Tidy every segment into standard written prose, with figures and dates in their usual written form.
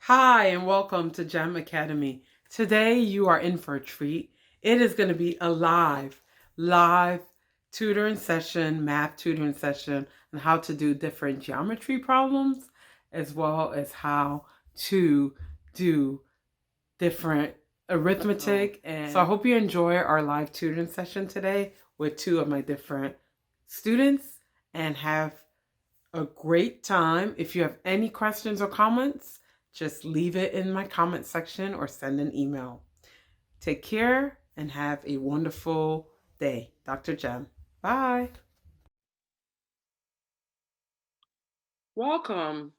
Hi, and welcome to Gem Academy. Today you are in for a treat. It is going to be a live tutoring session, math tutoring session on how to do different geometry problems, as well as how to do different arithmetic. And so I hope you enjoy our live tutoring session today with two of my different students and have a great time. If you have any questions or comments, just leave it in my comment section or send an email. Take care and have a wonderful day. Dr. Jem. Bye. Welcome.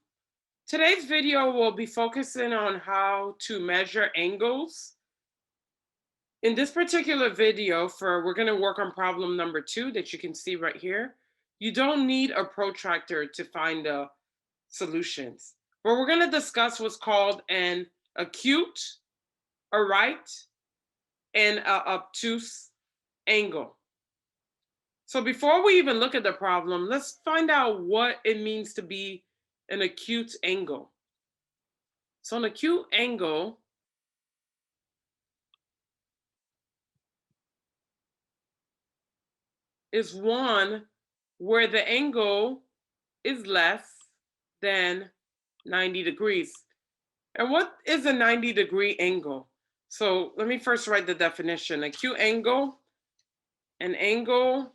Today's video will be focusing on how to measure angles. In this particular video, we're going to work on problem number 2 that you can see right here. You don't need a protractor to find the solutions. But we're going to discuss what's called an acute, a right, and an obtuse angle. So before we even look at the problem, let's find out what it means to be an acute angle. So an acute angle is one where the angle is less than 90 degrees. And what is a 90-degree angle? So let me first write the definition. Acute angle, an angle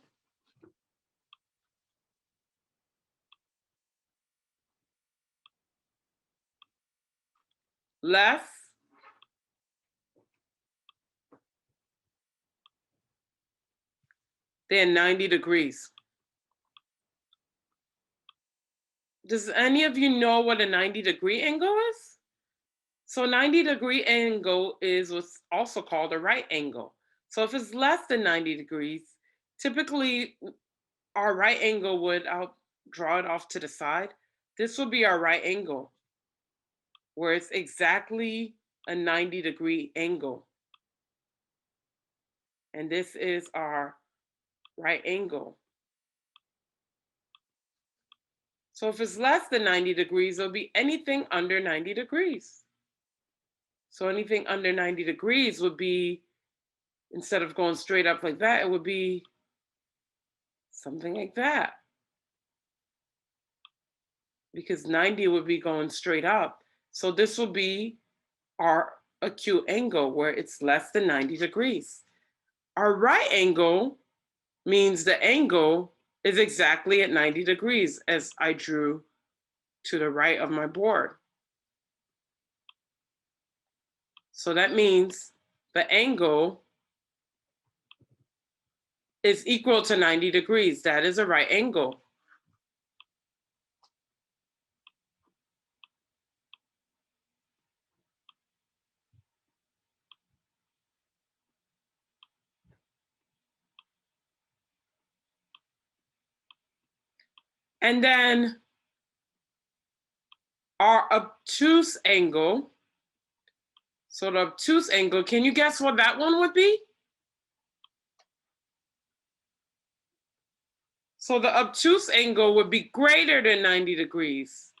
less than 90 degrees. Does any of you know what a 90-degree angle is? So 90-degree angle is what's also called a right angle. So if it's less than 90 degrees, typically our right angle would, I'll draw it off to the side. This would be our right angle, where it's exactly a 90-degree angle. And this is our right angle. So if it's less than 90 degrees, it'll be anything under 90 degrees. So anything under 90 degrees would be, instead of going straight up like that, it would be something like that. Because 90 would be going straight up. So this will be our acute angle where it's less than 90 degrees. Our right angle means the angle is exactly at 90 degrees as I drew to the right of my board. So that means the angle is equal to 90 degrees. That is a right angle. And then our obtuse angle. So the obtuse angle, can you guess what that one would be? So the obtuse angle would be greater than 90 degrees.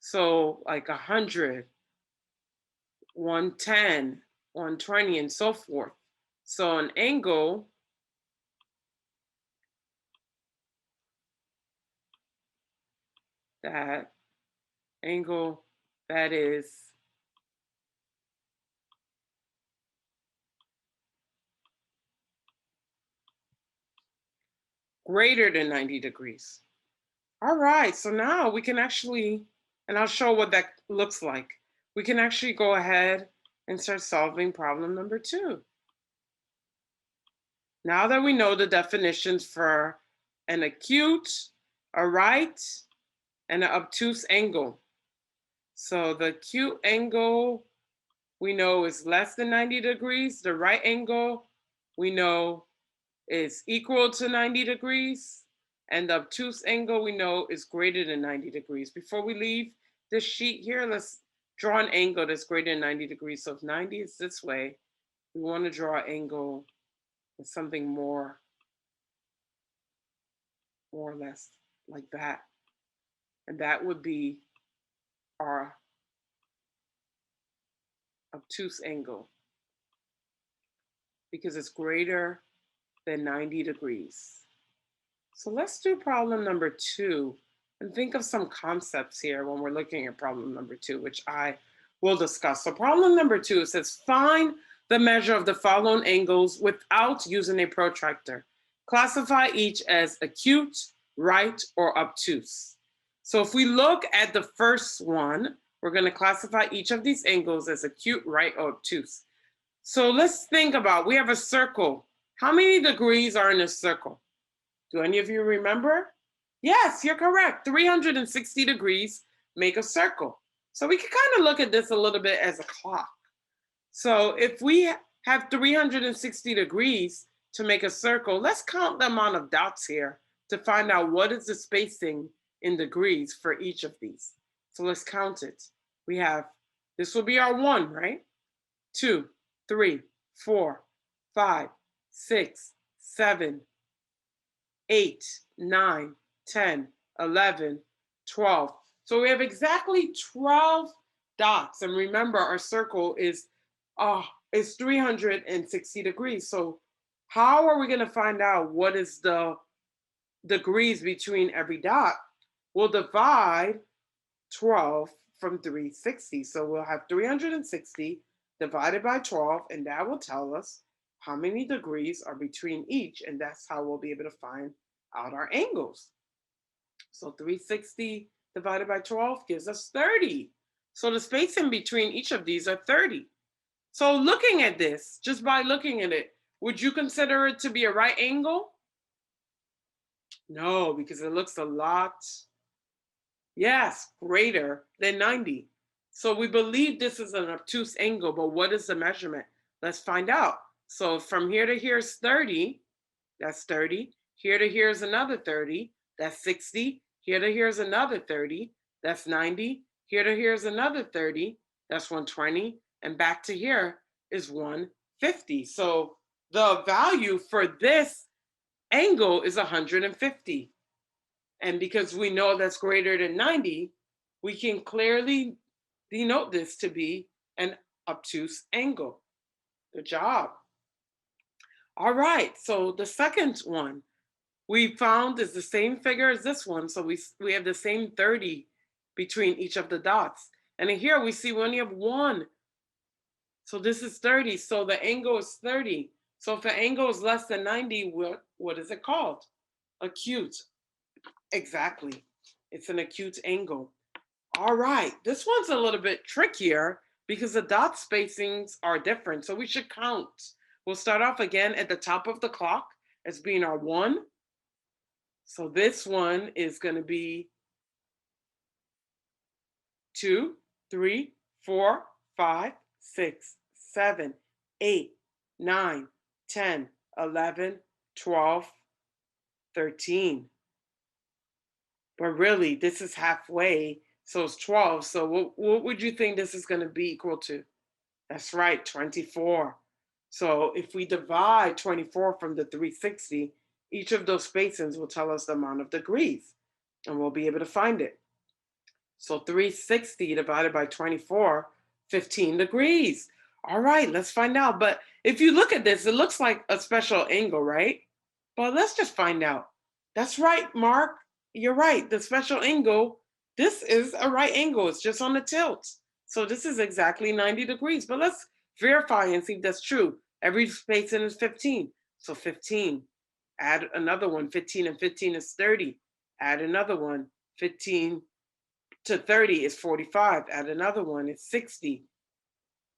So like 100, 110, 120, and so forth. So an angle that is greater than 90 degrees. All right, so now we can actually, and I'll show what that looks like. We can actually go ahead and start solving problem number 2. Now that we know the definitions for an acute, a right, and an obtuse angle. So the acute angle we know is less than 90 degrees. The right angle we know is equal to 90 degrees. And the obtuse angle we know is greater than 90 degrees. Before we leave this sheet here, let's draw an angle that's greater than 90 degrees. So if 90 is this way, we want to draw an angle with something more or less like that. And that would be our obtuse angle because it's greater than 90 degrees. So let's do problem number 2 and think of some concepts here when we're looking at problem number 2, which I will discuss. So problem number 2 says find the measure of the following angles without using a protractor. Classify each as acute, right, or obtuse. So if we look at the first one, we're going to classify each of these angles as acute, right, or obtuse. So let's think about, we have a circle. How many degrees are in a circle? Do any of you remember? Yes, you're correct. 360 degrees make a circle. So we can kind of look at this a little bit as a clock. So if we have 360 degrees to make a circle, let's count the amount of dots here to find out what is the spacing in degrees for each of these. So let's count it. We have, this will be our 1, right? 2, 3, 4, 5, 6, 7, 8, 9, 10, 11, 12. So we have exactly 12 dots. And remember, our circle is 360 degrees. So how are we going to find out what is the degrees between every dot? We'll divide 12 from 360. So we'll have 360 divided by 12, and that will tell us how many degrees are between each, and that's how we'll be able to find out our angles. So 360 divided by 12 gives us 30. So the spacing between each of these are 30. So looking at this, just by looking at it, would you consider it to be a right angle? No, because it looks a lot, yes, greater than 90. So we believe this is an obtuse angle, but what is the measurement? Let's find out. So from here to here is 30, that's 30. Here to here is another 30, that's 60. Here to here is another 30, that's 90. Here to here is another 30, that's 120. And back to here is 150. So the value for this angle is 150. And because we know that's greater than 90, we can clearly denote this to be an obtuse angle. Good job. All right, so the second one we found is the same figure as this one. So we have the same 30 between each of the dots. And in here we see we only have 1. So this is 30, so the angle is 30. So if the angle is less than 90, what is it called? Acute. Exactly. It's an acute angle. All right, this one's a little bit trickier because the dot spacings are different. So we should count. We'll start off again at the top of the clock as being our 1. So this one is going to be 2, 3, 4, 5, 6, 7, 8, 9, 10, 11, 12, 13. But really, this is halfway, so it's 12. So what would you think this is going to be equal to? That's right, 24. So if we divide 24 from the 360, each of those spacings will tell us the amount of degrees, and we'll be able to find it. So 360 divided by 24, 15 degrees. All right, let's find out. But if you look at this, it looks like a special angle, right? But let's just find out. That's right, Mark. You're right. The special angle, this is a right angle. It's just on the tilt. So this is exactly 90 degrees. But let's verify and see if that's true. Every spacing is 15. So 15. Add another one. 15 and 15 is 30. Add another one. 15 to 30 is 45. Add another one, it's 60.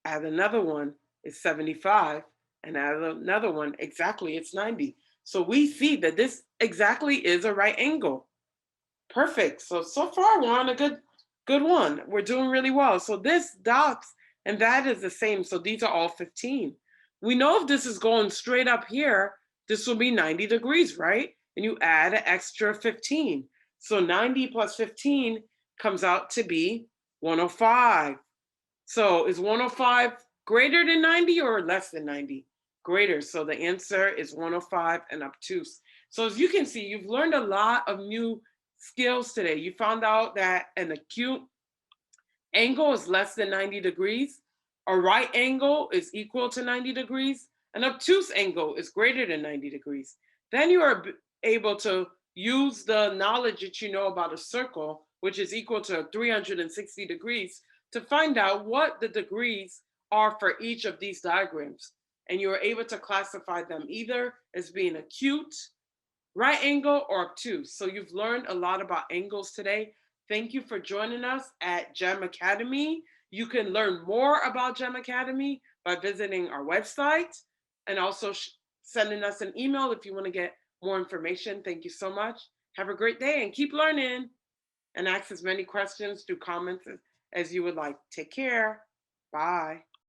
Add another one, it's 75. And add another one, exactly, it's 90. So we see that this exactly is a right angle. Perfect. So far we're on a good one. We're doing really well. So this dots and that is the same. So these are all 15. We know if this is going straight up here, this will be 90 degrees, right? And you add an extra 15. So 90 plus 15 comes out to be 105. So is 105 greater than 90 or less than 90? Greater. So the answer is 105 and obtuse. So as you can see, you've learned a lot of new skills today. You found out that an acute angle is less than 90 degrees. A right angle is equal to 90 degrees. An obtuse angle is greater than 90 degrees. Then you are able to use the knowledge that you know about a circle, which is equal to 360 degrees, to find out what the degrees are for each of these diagrams. And you are able to classify them either as being acute, right angle, or obtuse. So you've learned a lot about angles today. Thank you for joining us at GEM Academy. You can learn more about GEM Academy by visiting our website and also sending us an email if you want to get more information. Thank you so much. Have a great day and keep learning, and ask as many questions through comments as you would like. Take care. Bye.